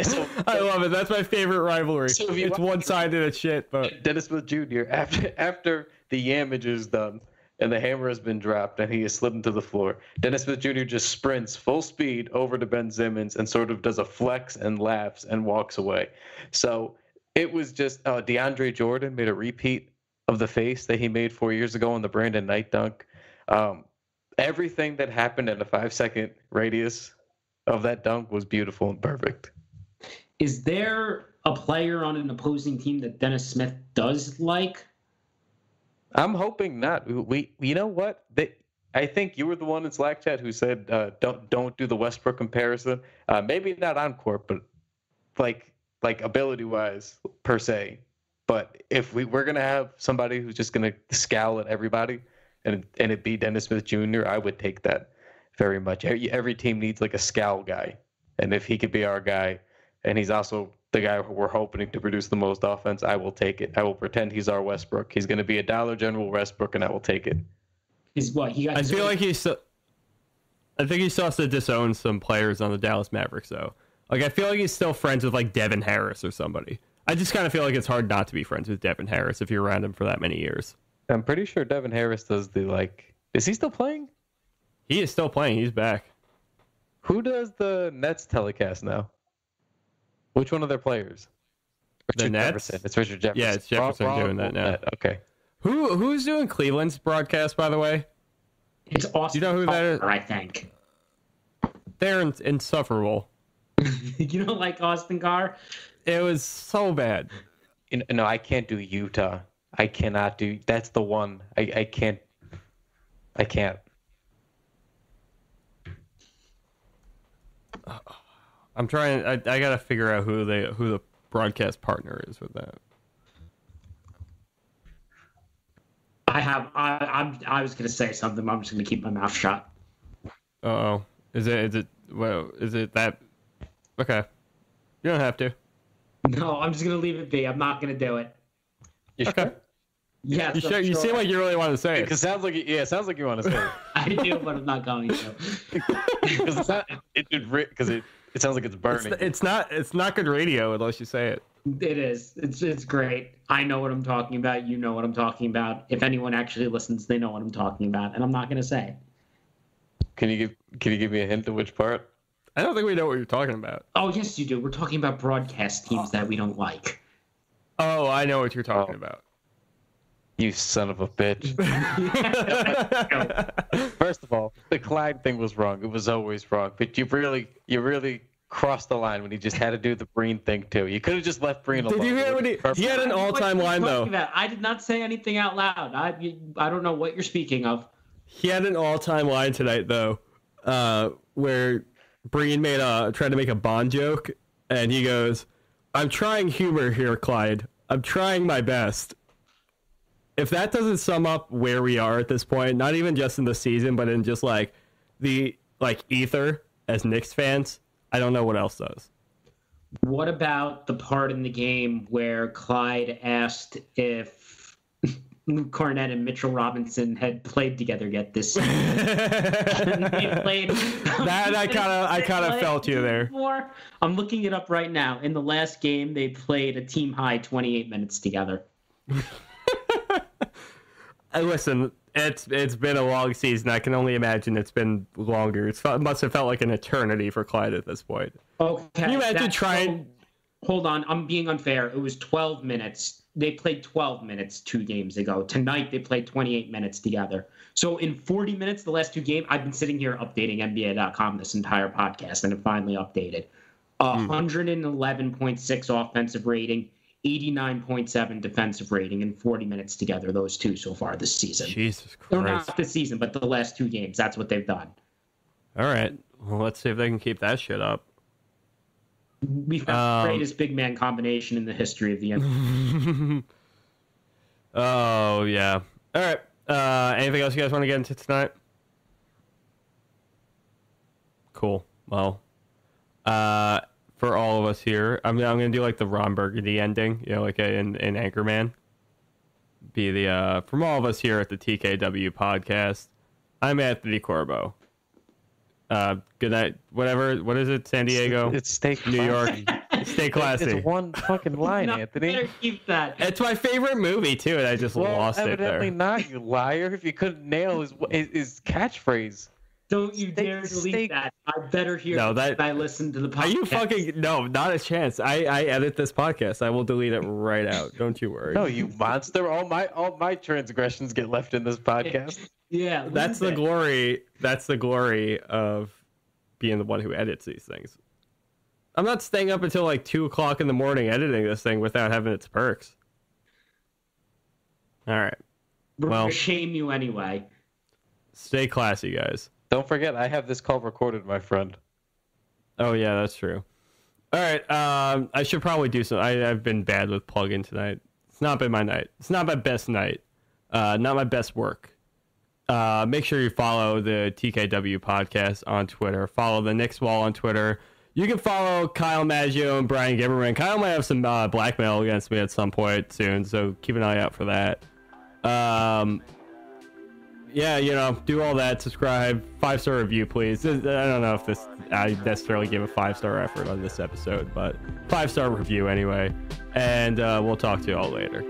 So, I love it. That's my favorite rivalry. So it's one-sided as shit, but Dennis Smith Jr. after the yamage is done and the hammer has been dropped and he has slid into the floor, Dennis Smith Jr. just sprints full speed over to Ben Simmons and sort of does a flex and laughs and walks away. So it was just DeAndre Jordan made a repeat of the face that he made 4 years ago on the Brandon Knight dunk. Everything that happened in a 5-second radius of that dunk was beautiful and perfect. Is there a player on an opposing team that Dennis Smith does like? I'm hoping not. You know what? I think you were the one in Slack chat who said don't do the Westbrook comparison. Maybe not on court, but like ability wise per se. But if we're gonna have somebody who's just gonna scowl at everybody, and it be Dennis Smith Jr., I would take that very much. Every team needs like a scowl guy, and if he could be our guy, and he's also the guy we're hoping to produce the most offense, I will take it. I will pretend he's our Westbrook. He's going to be a Dollar General Westbrook, and I will take it. Is what he got? I feel like I think he still has to disown some players on the Dallas Mavericks, though. Like, I feel like he's still friends with, like, Devin Harris or somebody. I just kind of feel like it's hard not to be friends with Devin Harris if you're around him for that many years. I'm pretty sure Devin Harris does the, like... Is he still playing? He is still playing. He's back. Who does the Nets telecast now? Which one of their players? The Nets? Jefferson. It's Richard Jefferson. Yeah, it's Jefferson doing that now. Okay. Who's doing Cleveland's broadcast, by the way? It's Austin. Do you know who that is? I think. They're insufferable. You don't like Austin Carr? It was so bad. No, I can't do Utah. I cannot do. That's the one. I can't. I can't. I'm trying. I gotta figure out who the broadcast partner is with that. I was gonna say something, but I'm just gonna keep my mouth shut. Oh, is it? Well, is it that? Okay, you don't have to. No, I'm just gonna leave it be. I'm not gonna do it. Okay. Yes, you, you seem like you really want to say it. It sounds like you want to say it. I do, but I'm not going to. Because it sounds like it's burning. It's not good radio unless you say it. It is. It's great. I know what I'm talking about. You know what I'm talking about. If anyone actually listens, they know what I'm talking about, and I'm not going to say. Can you give me a hint of which part? I don't think we know what you're talking about. Oh, yes, you do. We're talking about broadcast teams that we don't like. Oh, I know what you're talking about. You son of a bitch. First of all, the Clyde thing was wrong. It was always wrong. But you really crossed the line when he just had to do the Breen thing too. You could have just left Breen alone. Did you hear what he had an all-time line though? I did not say anything out loud. I don't know what you're speaking of. He had an all-time line tonight though, where Breen tried to make a Bond joke, and he goes, "I'm trying humor here, Clyde. I'm trying my best." If that doesn't sum up where we are at this point, not even just in the season, but in just like the ether as Knicks fans, I don't know what else does. What about the part in the game where Clyde asked if Kornet and Mitchell Robinson had played together yet this season? They played. That I kind of felt you there. Before. I'm looking it up right now. In the last game, they played a team high 28 minutes together. Listen, it's been a long season. I can only imagine it's been longer. It must have felt like an eternity for Clyde at this point. Okay. Can you imagine trying? Hold on, I'm being unfair. It was 12 minutes. They played 12 minutes 2 games ago. Tonight they played 28 minutes together. So in 40 minutes, the last 2 games, I've been sitting here updating NBA.com this entire podcast, and it finally updated. 111.6 offensive rating. 89.7 defensive rating in 40 minutes together, those two so far this season. Jesus Christ. Or not this season, but the last 2 games. That's what they've done. All right. Well, let's see if they can keep that shit up. We found the greatest big man combination in the history of the NBA. Oh, yeah. All right. Anything else you guys want to get into tonight? Cool. Well, for all of us here, I'm going to do like the Ron Burgundy ending, like in Anchorman. Be the, from all of us here at the TKW podcast, I'm Anthony Corbo. Good night. Whatever. What is it? San Diego? It's stay New York. classy. Stay classy. It's one fucking line, Anthony. Better keep that. It's my favorite movie too, and I just lost it there. Evidently not, you liar. If you couldn't nail his catchphrase. Don't you dare delete that. I better hear that I listened to the podcast. Are you fucking... No, not a chance. I edit this podcast. I will delete it right out. Don't you worry. No, you monster. All my transgressions get left in this podcast. Yeah. That's the glory. That's the glory of being the one who edits these things. I'm not staying up until like 2 o'clock in the morning editing this thing without having its perks. All right. We're going to shame you anyway. Stay classy, guys. Don't forget, I have this call recorded, my friend. Oh, yeah, that's true. All right. I should probably do some. I've been bad with plug-in tonight. It's not been my night. It's not my best night. Not my best work. Make sure you follow the TKW podcast on Twitter. Follow the Knicks Wall on Twitter. You can follow Kyle Maggio and Bryan Gibberman. Kyle might have some blackmail against me at some point soon, so keep an eye out for that. Yeah, do all that. Subscribe. 5-star review, please. I don't know if I necessarily give a 5-star effort on this episode, but 5-star review anyway. And we'll talk to you all later.